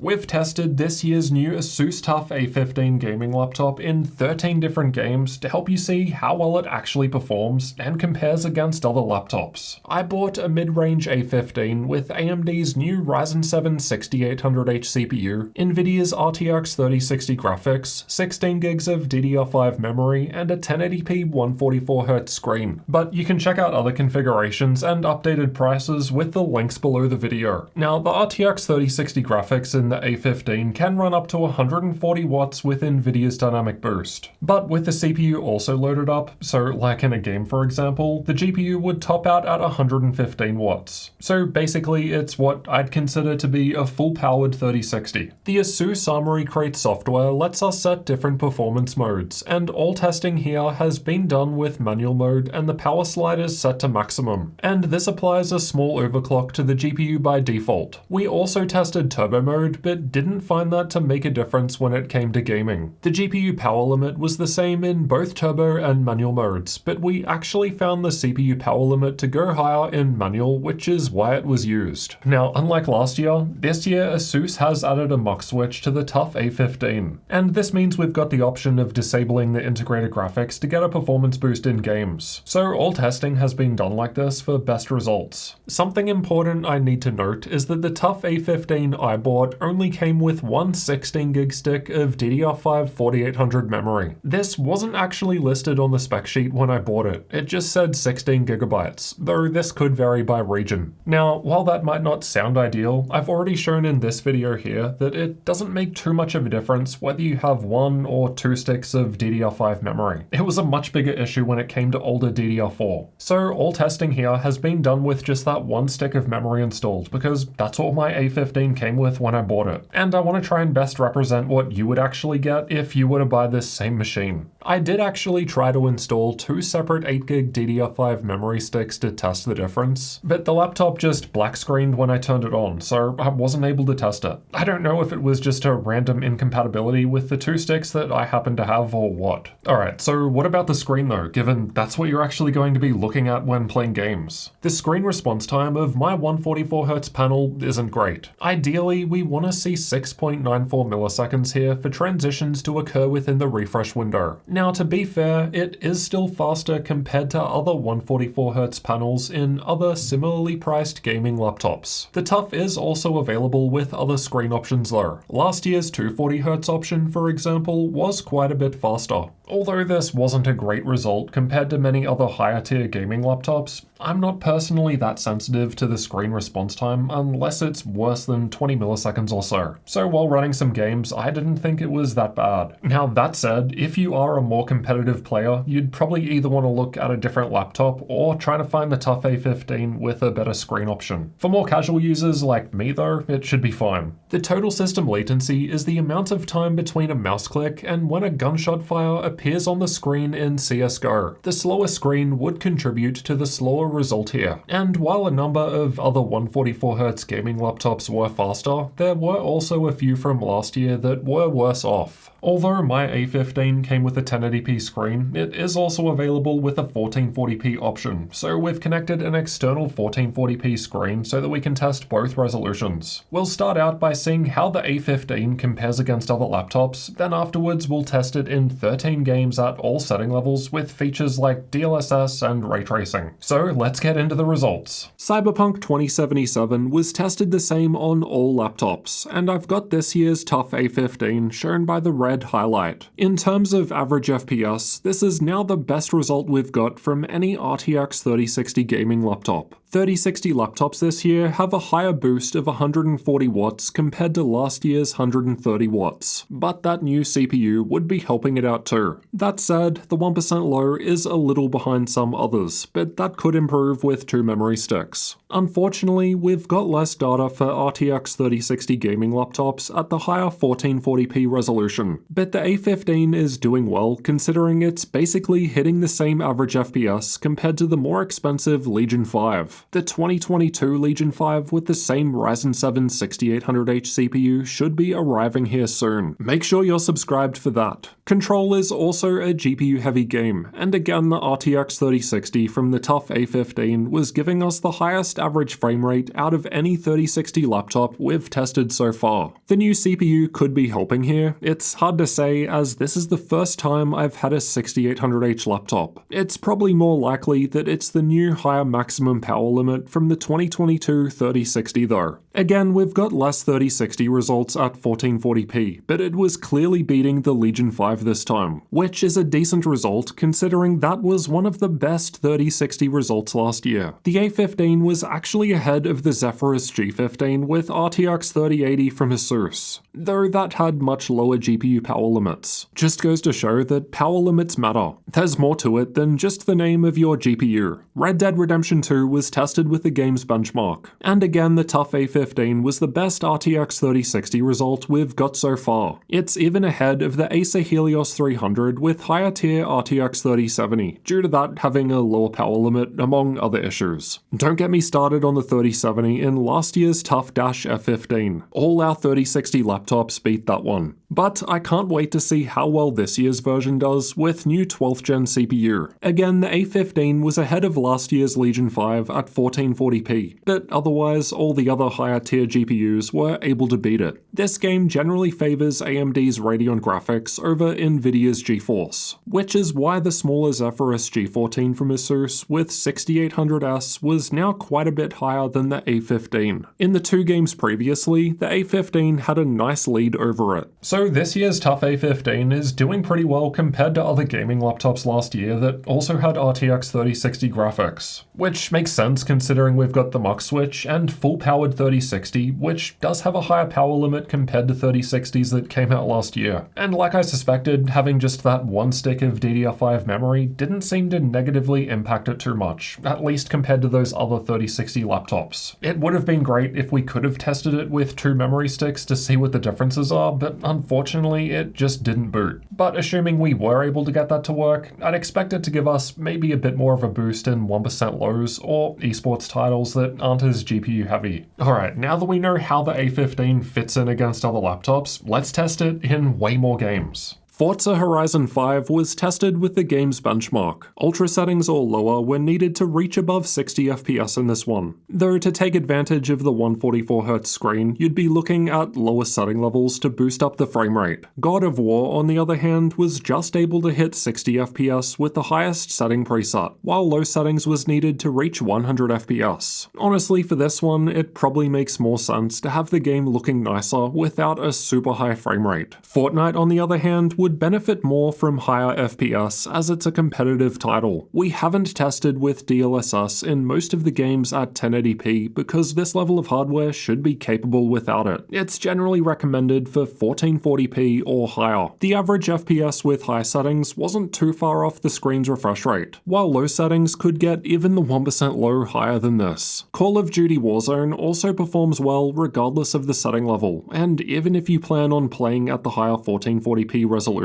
We've tested this year's new ASUS TUF A15 gaming laptop in 13 different games to help you see how well it actually performs and compares against other laptops. I bought a mid-range A15 with AMD's new Ryzen 7 6800H CPU, Nvidia's RTX 3060 graphics, 16 gigs of DDR5 memory, and a 1080p 144Hz screen. But you can check out other configurations and updated prices with the links below the video. Now, the RTX 3060 graphics in the A15 can run up to 140 watts with Nvidia's dynamic boost. But with the CPU also loaded up, so like in a game for example, the GPU would top out at 115 watts. So basically it's what I'd consider to be a full-powered 3060. The ASUS Armoury Crate software lets us set different performance modes, and all testing here has been done with manual mode and the power slide is set to maximum. And this applies a small overclock to the GPU by default. We also tested turbo mode, but didn't find that to make a difference when it came to gaming. The GPU power limit was the same in both turbo and manual modes, but we actually found the CPU power limit to go higher in manual, which is why it was used. Now, unlike last year, this year ASUS has added a MUX Switch to the TUF A15, and this means we've got the option of disabling the integrated graphics to get a performance boost in games. So all testing has been done like this for best results. Something important I need to note is that the TUF A15 I bought only came with one 16 gig stick of DDR5 4800 memory. This wasn't actually listed on the spec sheet when I bought it. It just said 16 gigabytes, though this could vary by region. Now, while that might not sound ideal, I've already shown in this video here that it doesn't make too much of a difference whether you have one or two sticks of DDR5 memory. It was a much bigger issue when it came to older DDR4. So all testing here has been done with just that one stick of memory installed, because that's what my A15 came with when I bought it. And I want to try and best represent what you would actually get if you were to buy this same machine. I did actually try to install two separate 8 gig DDR5 memory sticks to test the difference, but the laptop just black screened when I turned it on, so I wasn't able to test it. I don't know if it was just a random incompatibility with the two sticks that I happen to have or what. Alright, so what about the screen though, given that's what you're actually going to be looking at when playing games? The screen response time of my 144Hz panel isn't great. Ideally, we want to see 6.94 milliseconds here for transitions to occur within the refresh window. Now, to be fair, it is still faster compared to other 144Hz panels in other similarly priced gaming laptops. The TUF is also available with other screen options though. Last year's 240Hz option, for example, was quite a bit faster. Although this wasn't a great result compared to many other higher tier gaming laptops, I'm not personally that sensitive to the screen response time unless it's worse than 20 milliseconds or so. So while running some games, I didn't think it was that bad. Now that said, if you are a more competitive player, you'd probably either want to look at a different laptop or try to find the TUF A15 with a better screen option. For more casual users like me though, it should be fine. The total system latency is the amount of time between a mouse click and when a gunshot fire appears on the screen in CSGO. The slower screen would contribute to the slower result here. And while a number of other 144Hz gaming laptops were faster, there were also a few from last year that were worse off. Although my A15 came with a 1080p screen, it is also available with a 1440p option, so we've connected an external 1440p screen so that we can test both resolutions. We'll start out by seeing how the A15 compares against other laptops, then afterwards we'll test it in 13 games at all setting levels with features like DLSS and ray tracing. So let's get into the results. Cyberpunk 2077 was tested the same on all laptops, and I've got this year's TUF A15 shown by the red highlight. In terms of average FPS, this is now the best result we've got from any RTX 3060 gaming laptop. 3060 laptops this year have a higher boost of 140 watts compared to last year's 130 watts, but that new CPU would be helping it out too. That said, the 1% low is a little behind some others, but that could improve with two memory sticks. Unfortunately, we've got less data for RTX 3060 gaming laptops at the higher 1440p resolution, but the A15 is doing well considering it's basically hitting the same average FPS compared to the more expensive Legion 5. The 2022 Legion 5 with the same Ryzen 7 6800H CPU should be arriving here soon. Make sure you're subscribed for that. Control is also a GPU-heavy game, and again the RTX 3060 from the TUF A15 was giving us the highest average frame rate out of any 3060 laptop we've tested so far. The new CPU could be helping here. It's hard to say, as this is the first time I've had a 6800H laptop. It's probably more likely that it's the new higher maximum power limit from the 2022 3060 though. Again, we've got less 3060 results at 1440p, but it was clearly beating the Legion 5 this time, which is a decent result considering that was one of the best 3060 results last year. The A15 was actually ahead of the Zephyrus G15 with RTX 3080 from ASUS, though that had much lower GPU power limits. Just goes to show that power limits matter. There's more to it than just the name of your GPU. Red Dead Redemption 2 was tested with the game's benchmark, and again the TUF A15 was the best RTX 3060 result we've got so far. It's even ahead of the Acer Helios 300 with higher tier RTX 3070, due to that having a lower power limit among other issues. Don't get me started on the 3070 in last year's TUF A15. All our 3060 laptops beat that one. But I can't wait to see how well this year's version does with new 12th gen CPU. Again, the A15 was ahead of last year's Legion 5 at 1440p, but otherwise all the other higher tier GPUs were able to beat it. This game generally favors AMD's Radeon graphics over Nvidia's GeForce, which is why the smaller Zephyrus G14 from ASUS with 6800S was now quite a bit higher than the A15. In the two games previously, the A15 had a nice lead over it. So this year's TUF A15 is doing pretty well compared to other gaming laptops last year that also had RTX 3060 graphics, which makes sense considering we've got the MUX Switch and full-powered 3060, which does have a higher power limit compared to 3060s that came out last year. And like I suspected, having just that one stick of DDR5 memory didn't seem to negatively impact it too much, at least compared to those other 3060 laptops. It would have been great if we could have tested it with two memory sticks to see what the differences are, but unfortunately it just didn't boot. But assuming we were able to get that to work, I'd expect it to give us maybe a bit more of a boost in 1% lows or esports titles that aren't as GPU heavy. Alright, now that we know how the A15 fits in against other laptops, let's test it in way more games. Forza Horizon 5 was tested with the game's benchmark. Ultra settings or lower were needed to reach above 60 FPS in this one. Though to take advantage of the 144Hz screen, you'd be looking at lower setting levels to boost up the frame rate. God of War, on the other hand, was just able to hit 60 FPS with the highest setting preset, while low settings was needed to reach 100 FPS. Honestly, for this one, it probably makes more sense to have the game looking nicer without a super high frame rate. Fortnite, on the other hand, would benefit more from higher FPS as it's a competitive title. We haven't tested with DLSS in most of the games at 1080p because this level of hardware should be capable without it. It's generally recommended for 1440p or higher. The average FPS with high settings wasn't too far off the screen's refresh rate, while low settings could get even the 1% low higher than this. Call of Duty Warzone also performs well regardless of the setting level, and even if you plan on playing at the higher 1440p resolution,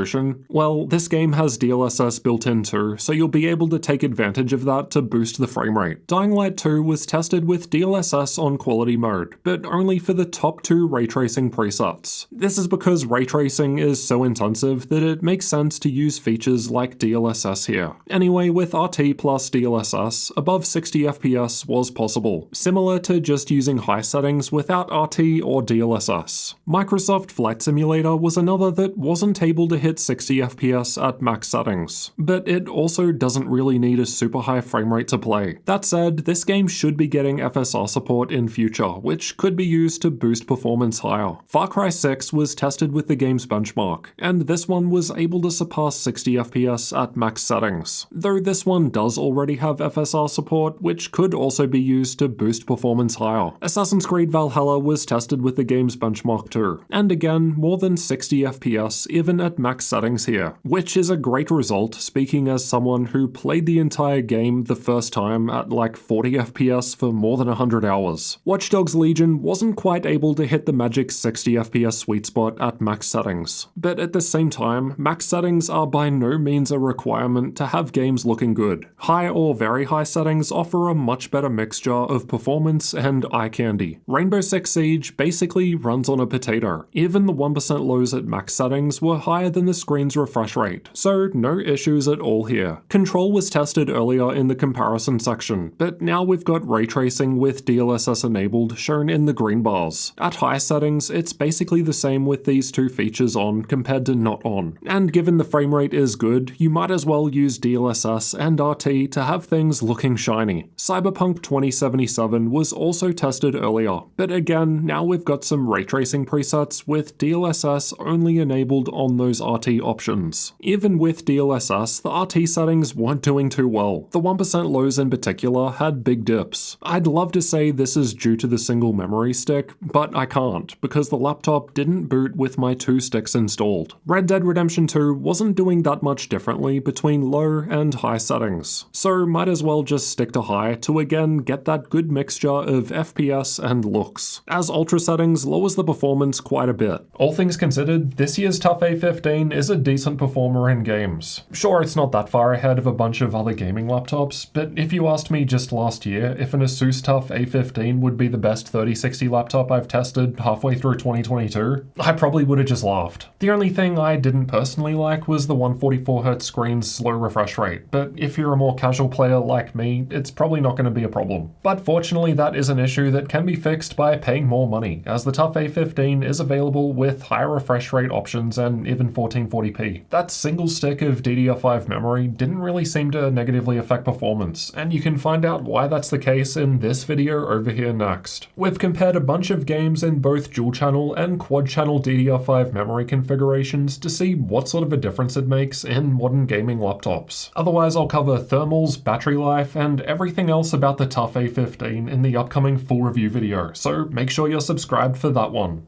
well, this game has DLSS built in too, so you'll be able to take advantage of that to boost the frame rate. Dying Light 2 was tested with DLSS on quality mode, but only for the top two ray tracing presets. This is because ray tracing is so intensive that it makes sense to use features like DLSS here. Anyway, with RT plus DLSS, above 60 FPS was possible, similar to just using high settings without RT or DLSS. Microsoft Flight Simulator was another that wasn't able to hit 60 FPS at max settings, but it also doesn't really need a super high frame rate to play. That said, this game should be getting FSR support in future, which could be used to boost performance higher. Far Cry 6 was tested with the game's benchmark, and this one was able to surpass 60 FPS at max settings, though this one does already have FSR support, which could also be used to boost performance higher. Assassin's Creed Valhalla was tested with the game's benchmark too, and again, more than 60 FPS even at max settings here, which is a great result speaking as someone who played the entire game the first time at like 40 FPS for more than 100 hours. Watch Dogs Legion wasn't quite able to hit the magic 60 FPS sweet spot at max settings, but at the same time, max settings are by no means a requirement to have games looking good. High or very high settings offer a much better mixture of performance and eye candy. Rainbow Six Siege basically runs on a potato. Even the 1% lows at max settings were higher than the screen's refresh rate, so no issues at all here. Control was tested earlier in the comparison section, but now we've got ray tracing with DLSS enabled shown in the green bars. At high settings, it's basically the same with these two features on compared to not on, and given the frame rate is good, you might as well use DLSS and RT to have things looking shiny. Cyberpunk 2077 was also tested earlier, but again, now we've got some ray tracing presets with DLSS only enabled on those RT options. Even with DLSS, the RT settings weren't doing too well. The 1% lows in particular had big dips. I'd love to say this is due to the single memory stick, but I can't, because the laptop didn't boot with my 2 sticks installed. Red Dead Redemption 2 wasn't doing that much differently between low and high settings, so might as well just stick to high to again get that good mixture of FPS and looks, as ultra settings lowers the performance quite a bit. All things considered, this year's TUF A15 is a decent performer in games. Sure, it's not that far ahead of a bunch of other gaming laptops, but if you asked me just last year if an ASUS TUF A15 would be the best 3060 laptop I've tested halfway through 2022, I probably would have just laughed. The only thing I didn't personally like was the 144Hz screen's slow refresh rate, but if you're a more casual player like me, it's probably not going to be a problem. But fortunately, that is an issue that can be fixed by paying more money, as the TUF A15 is available with higher refresh rate options and even 1440p. That single stick of DDR5 memory didn't really seem to negatively affect performance, and you can find out why that's the case in this video over here next. We've compared a bunch of games in both dual channel and quad channel DDR5 memory configurations to see what sort of a difference it makes in modern gaming laptops. Otherwise, I'll cover thermals, battery life, and everything else about the TUF A15 in the upcoming full review video, so make sure you're subscribed for that one.